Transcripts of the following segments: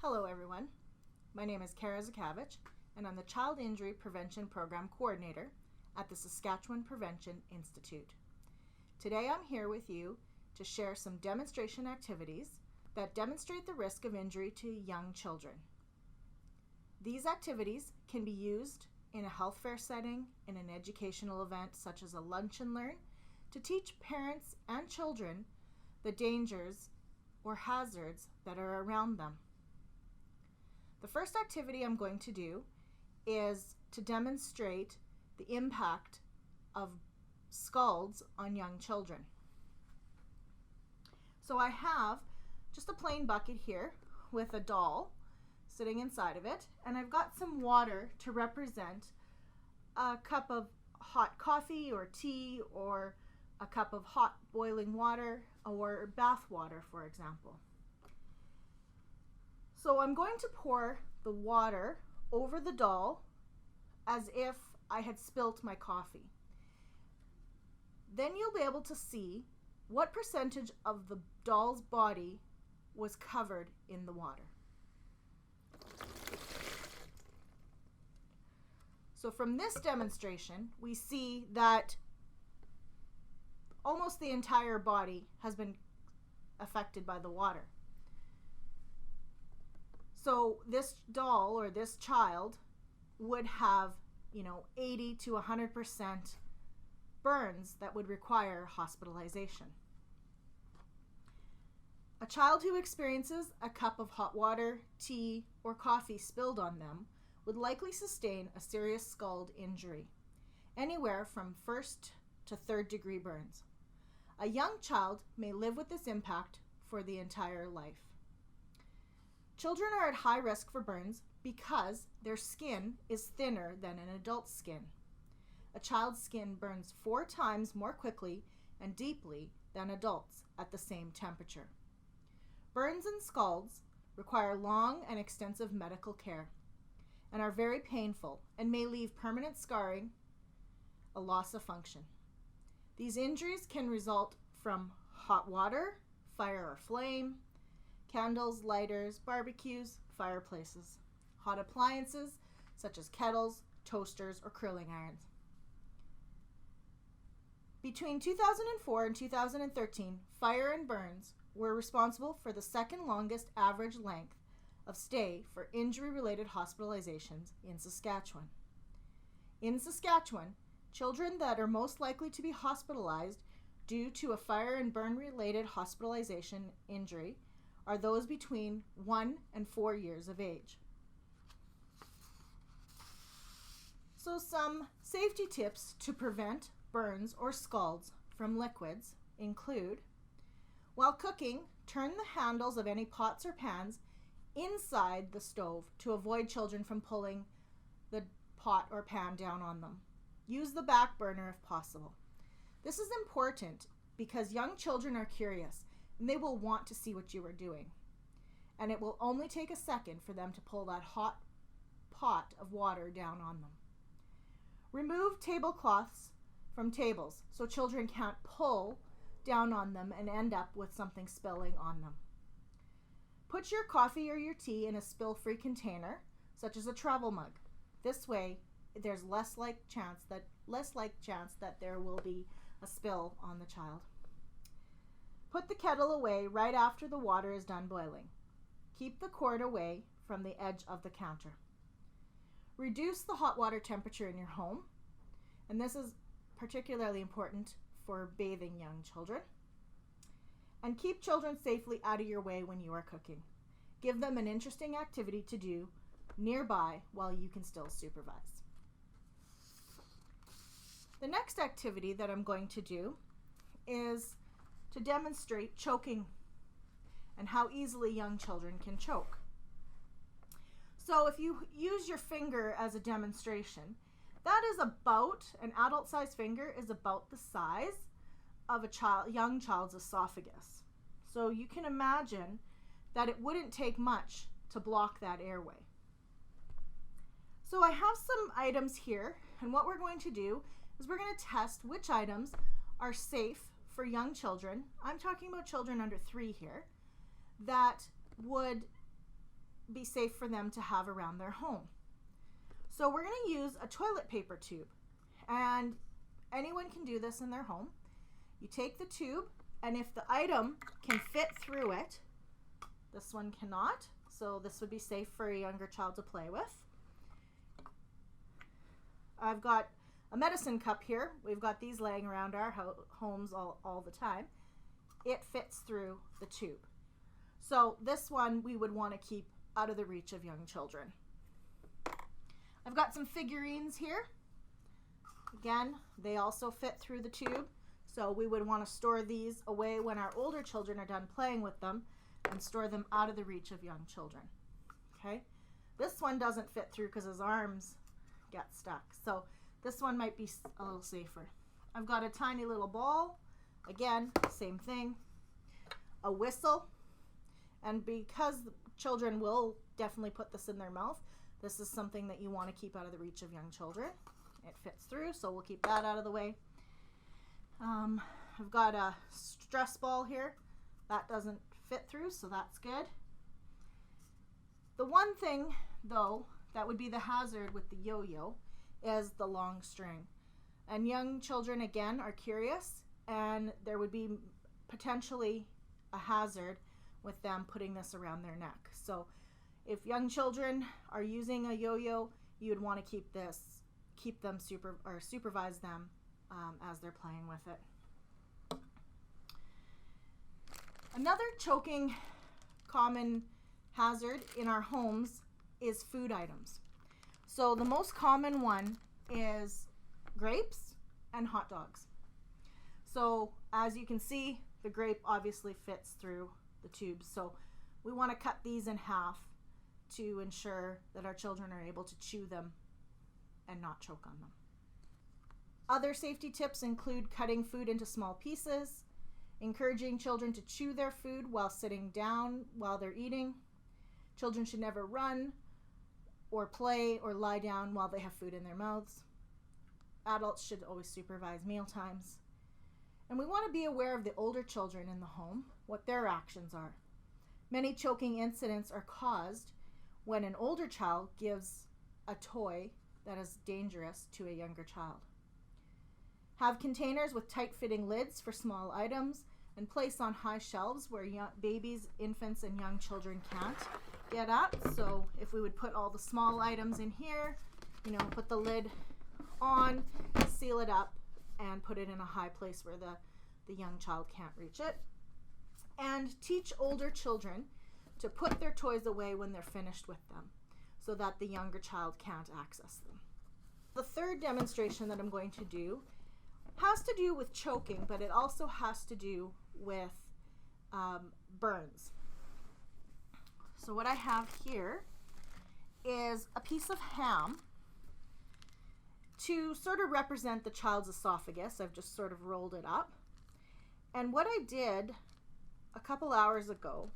Hello everyone, my name is Kara Zakavich and I'm the Child Injury Prevention Program Coordinator at the Saskatchewan Prevention Institute. Today I'm here with you to share some demonstration activities that demonstrate the risk of injury to young children. These activities can be used in a health fair setting, in an educational event such as a lunch and learn, to teach parents and children the dangers or hazards that are around them. The first activity I'm going to do is to demonstrate the impact of scalds on young children. So I have just a plain bucket here with a doll sitting inside of it, and I've got some water to represent a cup of hot coffee or tea or a cup of hot boiling water or bath water, for example. So I'm going to pour the water over the doll as if I had spilt my coffee. Then you'll be able to see what percentage of the doll's body was covered in the water. So from this demonstration, we see that almost the entire body has been affected by the water. So this doll or this child would have, 80 to 100% burns that would require hospitalization. A child who experiences a cup of hot water, tea, or coffee spilled on them would likely sustain a serious scald injury, anywhere from first to third degree burns. A young child may live with this impact for the entire life. Children are at high risk for burns because their skin is thinner than an adult's skin. A child's skin burns 4 times more quickly and deeply than adults at the same temperature. Burns and scalds require long and extensive medical care and are very painful and may leave permanent scarring, a loss of function. These injuries can result from hot water, fire or flame, candles, lighters, barbecues, fireplaces, hot appliances such as kettles, toasters, or curling irons. Between 2004 and 2013, fire and burns were responsible for the second longest average length of stay for injury-related hospitalizations in Saskatchewan. In Saskatchewan, children that are most likely to be hospitalized due to a fire and burn-related hospitalization injury are those between 1 and 4 years of age. So some safety tips to prevent burns or scalds from liquids include: while cooking, turn the handles of any pots or pans inside the stove to avoid children from pulling the pot or pan down on them. Use the back burner if possible. This is important because young children are curious and they will want to see what you are doing. And it will only take a second for them to pull that hot pot of water down on them. Remove tablecloths from tables so children can't pull down on them and end up with something spilling on them. Put your coffee or your tea in a spill-free container, such as a travel mug. This way, there's less like chance that there will be a spill on the child. Put the kettle away right after the water is done boiling. Keep the cord away from the edge of the counter. Reduce the hot water temperature in your home, and this is particularly important for bathing young children. And keep children safely out of your way when you are cooking. Give them an interesting activity to do nearby while you can still supervise. The next activity that I'm going to do is to demonstrate choking and how easily young children can choke. So if you use your finger as a demonstration, that is about, an adult-sized finger is about the size of a young child's esophagus. So you can imagine that it wouldn't take much to block that airway. So I have some items here, and what we're going to do is we're going to test which items are safe for young children. I'm talking about children under 3 here, that would be safe for them to have around their home. So we're going to use a toilet paper tube, and anyone can do this in their home. You take the tube, and if the item can fit through it, this one cannot, so this would be safe for a younger child to play with. I've got a medicine cup here. We've got these laying around our homes all the time. It fits through the tube. So this one we would want to keep out of the reach of young children. I've got some figurines here. Again, they also fit through the tube. So we would want to store these away when our older children are done playing with them and store them out of the reach of young children. Okay, this one doesn't fit through because his arms get stuck. So this one might be a little safer. I've got a tiny little ball. Again, same thing. A whistle. And because children will definitely put this in their mouth, this is something that you want to keep out of the reach of young children. It fits through, so we'll keep that out of the way. I've got a stress ball here. That doesn't fit through, so that's good. The one thing, though, that would be the hazard with the yo-yo is the long string. And young children, again, are curious, and there would be potentially a hazard with them putting this around their neck. So if young children are using a yo-yo, you would want to supervise them as they're playing with it. Another choking common hazard in our homes is food items. So the most common one is grapes and hot dogs. So as you can see, the grape obviously fits through the tube. So we want to cut these in half to ensure that our children are able to chew them and not choke on them. Other safety tips include cutting food into small pieces, encouraging children to chew their food while sitting down while they're eating. Children should never run or play or lie down while they have food in their mouths. Adults should always supervise meal times. And we want to be aware of the older children in the home, what their actions are. Many choking incidents are caused when an older child gives a toy that is dangerous to a younger child. Have containers with tight-fitting lids for small items and place on high shelves where babies, infants, and young children can't get at. So if we would put all the small items in here, put the lid on, seal it up, and put it in a high place where the young child can't reach it. And teach older children to put their toys away when they're finished with them so that the younger child can't access them. The third demonstration that I'm going to do has to do with choking, but it also has to do with burns. So what I have here is a piece of ham to sort of represent the child's esophagus. I've just sort of rolled it up. And what I did a couple hours ago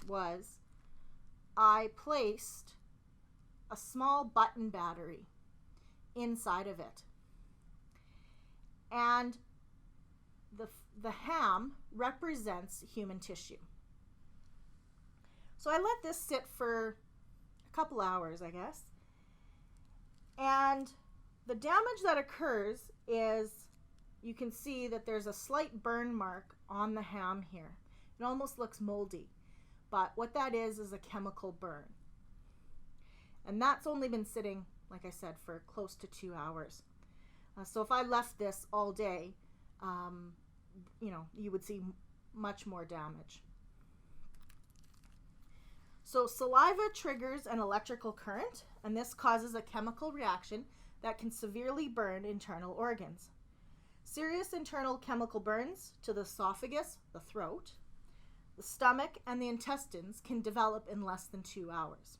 was I placed a small button battery inside of it. And the ham represents human tissue. So I let this sit for a couple hours, I guess. And the damage that occurs is you can see that there's a slight burn mark on the ham here. It almost looks moldy, but what that is a chemical burn. And that's only been sitting, like I said, for close to 2 hours. So if I left this all day, you would see much more damage. So saliva triggers an electrical current, and this causes a chemical reaction that can severely burn internal organs. Serious internal chemical burns to the esophagus, the throat, the stomach, and the intestines can develop in less than 2 hours.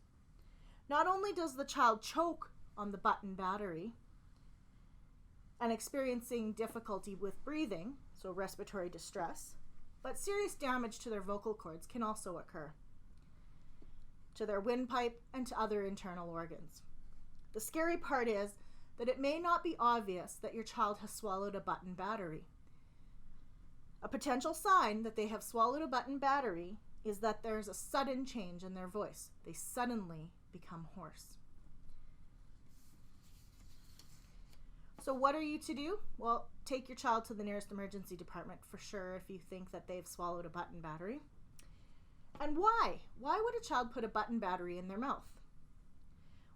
Not only does the child choke on the button battery and experiencing difficulty with breathing, so respiratory distress, but serious damage to their vocal cords can also occur, to their windpipe, and to other internal organs. The scary part is that it may not be obvious that your child has swallowed a button battery. A potential sign that they have swallowed a button battery is that there's a sudden change in their voice. They suddenly become hoarse. So what are you to do? Well, take your child to the nearest emergency department for sure if you think that they've swallowed a button battery. And why? Why would a child put a button battery in their mouth?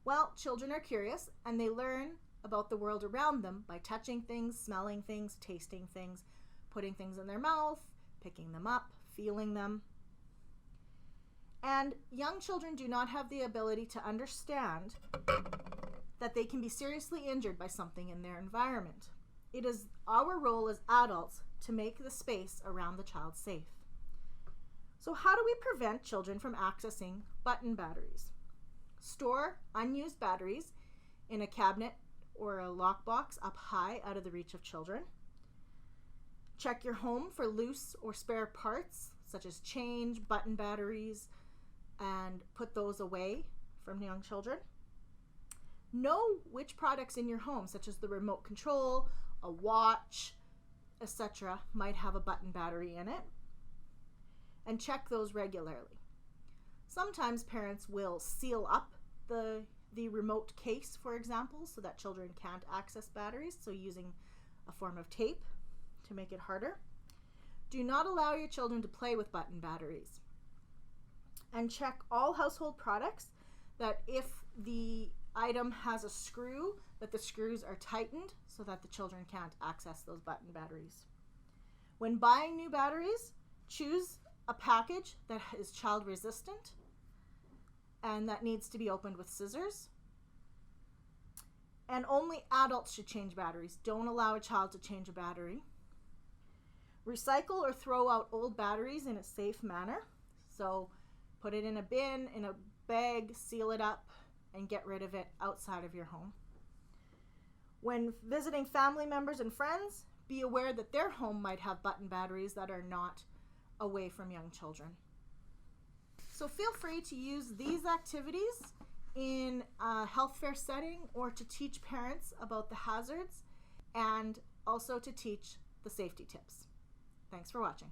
Well, children are curious and they learn about the world around them by touching things, smelling things, tasting things, putting things in their mouth, picking them up, feeling them. And young children do not have the ability to understand that they can be seriously injured by something in their environment. It is our role as adults to make the space around the child safe. So how do we prevent children from accessing button batteries? Store unused batteries in a cabinet or a lockbox up high out of the reach of children. Check your home for loose or spare parts such as change, button batteries, and put those away from young children. Know which products in your home, such as the remote control, a watch, etc., might have a button battery in it, and check those regularly. Sometimes parents will seal up the remote case, for example, so that children can't access batteries, so using a form of tape to make it harder. Do not allow your children to play with button batteries. And check all household products that if the item has a screw, that the screws are tightened so that the children can't access those button batteries. When buying new batteries, choose a package that is child resistant and that needs to be opened with scissors. And only adults should change batteries. Don't allow a child to change a battery. Recycle or throw out old batteries in a safe manner. So put it in a bin, in a bag, seal it up, and get rid of it outside of your home. When visiting family members and friends, be aware that their home might have button batteries that are not away from young children. So feel free to use these activities in a health fair setting or to teach parents about the hazards and also to teach the safety tips. Thanks for watching.